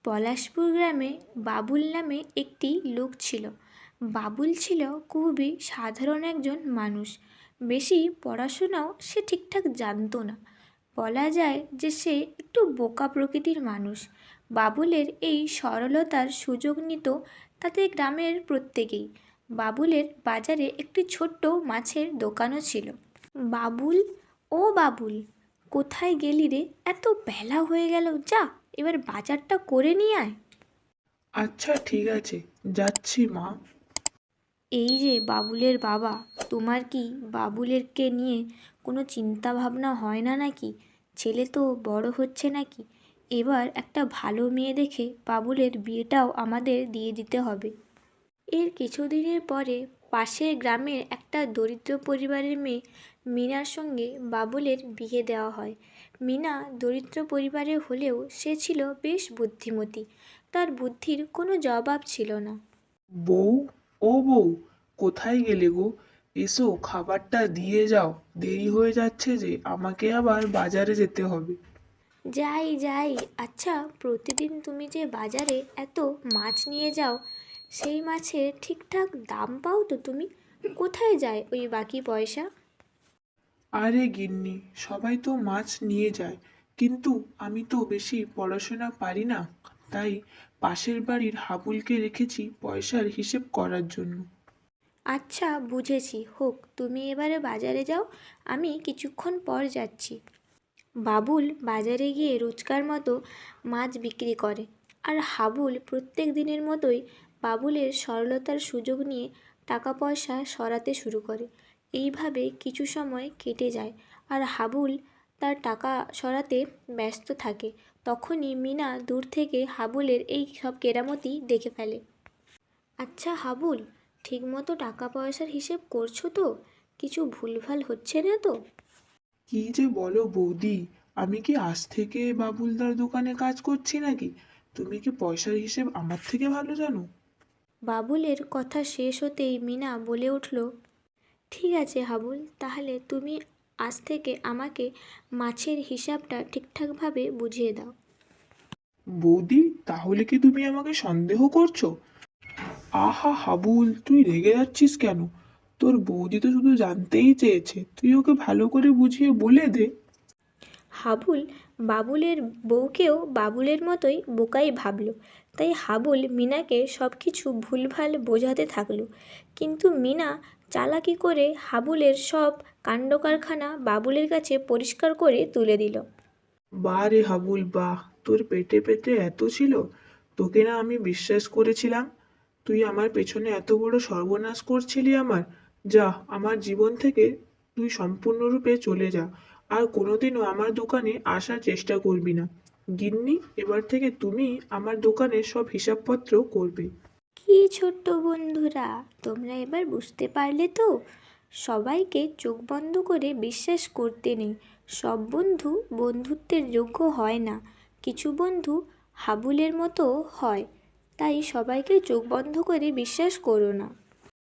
পলাশপুর গ্রামে বাবুল নামে একটি লোক ছিল। বাবুল ছিল খুবই সাধারণ একজন মানুষ। বেশি পড়াশোনাও সে ঠিকঠাক জানতো না। বলা যায় যে সে একটু বোকা প্রকৃতির মানুষ। বাবুলের এই সরলতার সুযোগ নিত তাতে গ্রামের প্রত্যেকেই। বাবুলের বাজারে একটি ছোট্ট মাছের দোকানও ছিল। বাবুল, ও বাবুল, কোথায় গেলি রে? এত বেলা হয়ে গেল, যা এবার বাজারটা করে নিয়ে আয়। আচ্ছা ঠিক আছে, যাচ্ছি মা। এই যে বাবুলের বাবা, তোমার কি বাবুলেরকে নিয়ে কোনো চিন্তা ভাবনা হয় না নাকি? ছেলে তো বড় হচ্ছে নাকি? এবার একটা ভালো মেয়ে দেখে বাবুলের বিয়েটাও আমাদের দিয়ে দিতে হবে। এর কিছুদিনের পরে পাশের গ্রামের একটা দরিদ্র পরিবারের মেয়ে মিনার সঙ্গে বাবুলের বিয়ে দেওয়া হয়। মিনা দরিদ্র পরিবারের হলেও সে ছিল বেশ বুদ্ধিমতী। তার বুদ্ধির কোনো জবাব ছিল না। বউ, ও বউ, কোথায় গেলে গো? এসো, খাবারটা দিয়ে যাও। দেরি হয়ে যাচ্ছে যে, আমাকে আবার বাজারে যেতে হবে। যাই যাই। আচ্ছা, প্রতিদিন তুমি যে বাজারে এত মাছ নিয়ে যাও, সেই মাছের ঠিকঠাক দাম পাও তো তুমি? কোথায় যায় ওই বাকি পয়সা? আরে গিন্নি, সবাই তো মাছ নিয়ে যায়, কিন্তু আমি তো বেশি পড়াশোনা পারি না, তাই পাশের বাড়ির হাবুলকে রেখেছি পয়সার হিসেব করার জন্য। আচ্ছা বুঝেছি, হোক, তুমি এবারে বাজারে যাও, আমি কিছুক্ষণ পর যাচ্ছি। বাবুল বাজারে গিয়ে রোজকার মতো মাছ বিক্রি করে, আর হাবুল প্রত্যেক দিনের মতোই বাবুলের সরলতার সুযোগ নিয়ে টাকা পয়সা সরাতে শুরু করে। এইভাবে কিছু সময় কেটে যায়, আর হাবুল তার টাকা সরাতে ব্যস্ত থাকে। তখনই মিনা দূর থেকে হাবুলের এই সব কেরামতি দেখে ফেলে। আচ্ছা হাবুল, ঠিকমতো টাকা পয়সার হিসেব করছো তো? কিছু ভুলভাল হচ্ছে না তো? কি যে বলো বৌদি, আমি কি আজ থেকে বাবুলদার দোকানে কাজ করছি নাকি? তুমি কি পয়সার হিসেব আমার থেকে ভালো জানো? বাবুলের কথা শেষ হতেই মিনা বলে উঠল, ঠিক আছে হাবুল, তাহলে তুমি আজ থেকে আমাকে মাছের হিসাবটা ঠিকঠাকভাবে বুঝিয়ে দাও। বৌদি, তাহলে কি তুমি আমাকে সন্দেহ করছো? আহা হাবুল, তুই রেগে যাচ্ছিস কেন? তোর বৌদি তো শুধু জানতেই চেয়েছে, তুই ওকে ভালো করে বুঝিয়ে বলে দে। হাবুল বাবুলের বউকেও বাবুলের মতোই বোকাই ভাবল। তাই হাবুল মিনাকে সব কিছু ভুলভাল বোঝাতে থাকলো। কিন্তু মিনা চালাকি করে হাবুলের সব কাণ্ডকারখানা বাবুলের কাছে পরিষ্কার করে তুলে দিল। বাহ রে হাবুল বাহ, তোর পেটে পেটে এত ছিল! তোকে না আমি বিশ্বাস করেছিলাম। তুই আমার পেছনে এত বড় সর্বনাশ করছিলি আমার। যা, আমার জীবন থেকে তুই সম্পূর্ণরূপে চলে যা। আর কোনোদিনও আমার দোকানে আসার চেষ্টা করবি না। গিন্নি, এবার থেকে তুমি আমার দোকানের সব হিসাবপত্র করবে। কি ছোট্ট বন্ধুরা, তোমরা এবার বুঝতে পারলে তো? সবাইকে চোখ বন্ধ করে বিশ্বাস করতে নেই। সব বন্ধু বন্ধুত্বের যোগ্য হয় না। কিছু বন্ধু হাবুলের মতো হয়। তাই সবাইকে চোখ বন্ধ করে বিশ্বাস করো না।